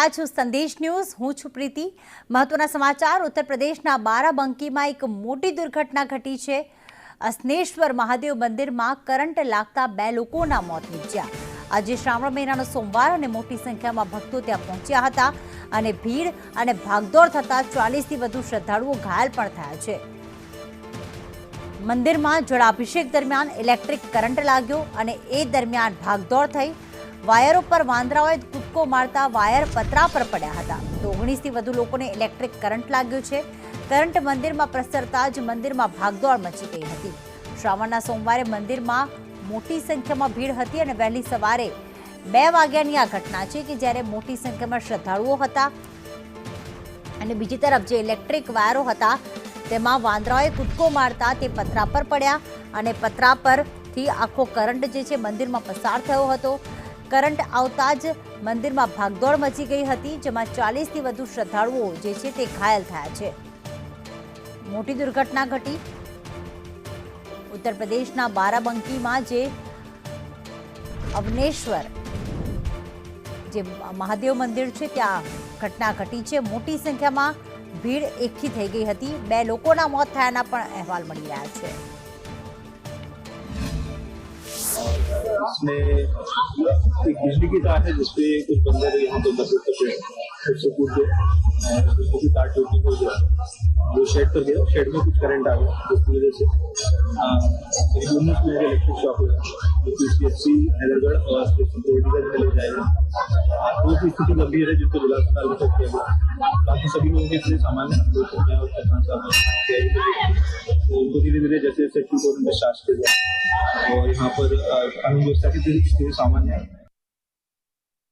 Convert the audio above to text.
રહ્યા છો સંદેશ ન્યૂઝ। હું છું પ્રીતિ। મહત્વના સમાચાર। ઉત્તર પ્રદેશના બારાબંકીમાં એક મોટી દુર્ઘટના ઘટી છે। અસ્નેશ્વર મહાદેવ મંદિરમાં કરંટ લાગતા 2 લોકોના મોત નીપજ્યા। આજે શ્રાવણ મહિનાનો સોમવાર અને મોટી સંખ્યામાં ભક્તો ત્યાં પહોંચ્યા હતા અને ભીડ અને ભાગદોડ થતા 40 થી વધુ શ્રદ્ધાળુઓ ઘાયલ પણ થયા છે। મંદિરમાં જળાભિષેક દરમિયાન ઇલેક્ટ્રિક કરંટ લાગ્યો અને એ દરમિયાન ભાગદોડ થઈ। વાયરો પર વાંદરાઓએ કૂદકો મારતા વાયર પતરા પર પડ્યા હતા તો 19 થી વધુ લોકોને ઇલેક્ટ્રિક કરંટ લાગ્યો છે। કરંટ મંદિરમાં પ્રસરતા જ મંદિરમાં ભાગદોડ મચી ગઈ હતી। શ્રાવણના સોમવારે મંદિરમાં મોટી સંખ્યામાં ભીડ હતી અને વહેલી સવારે 2 વાગ્યાની આ ઘટના છે કે જ્યારે મોટી સંખ્યામાં શ્રદ્ધાળુઓ હતા અને બીજી તરફ જે ઇલેક્ટ્રિક વાયરો હતા તેમાં વાંદરાઓએ કૂદકો મારતા તે પતરા પર પડ્યા અને પતરા પરથી આખો કરંટ જે છે મંદિરમાં પસાર થયો હતો। કરંટ આવતા જ મંદિરમાં ભાગદોડ મચી ગઈ હતી જેમાં 40 થી વધુ શ્રદ્ધાળુઓ જે છે તે ઘાયલ થયા છે। મોટી દુર્ઘટના ઘટી ઉત્તર પ્રદેશના બારાબંકીમાં જે અવનેશ્વર જે મહાદેવ મંદિર છે ત્યાં ઘટના ઘટી છે। મોટી સંખ્યામાં ભીડ એકઠી થઈ ગઈ હતી। 2 લોકોના મોત થયાના પણ અહેવાલ મળી રહ્યા છે। इसमें एक बिजली की तार है जिसपे कुछ बंदे यहाँ पे उससे कूद गए, बिजली की तार टूटने को गया, वो शेड पर गया, शेड में कुछ करंट आ गया जिसकी वजह से करीब 19 मिनट इलेक्ट्रिक शॉक हुआ जो PCHC हैदरगढ़ और ले जाएगा। वो की स्थिति गंभीर है जिसको जिला अस्पताल में किया गया। बाकी सभी लोगों की स्थिति सामान्य है और उनको धीरे धीरे जैसे जैसे ठीक होने में डिस्चार्ज किया गया और यहाँ पर कानून व्यवस्था की स्थिति सामान्य है।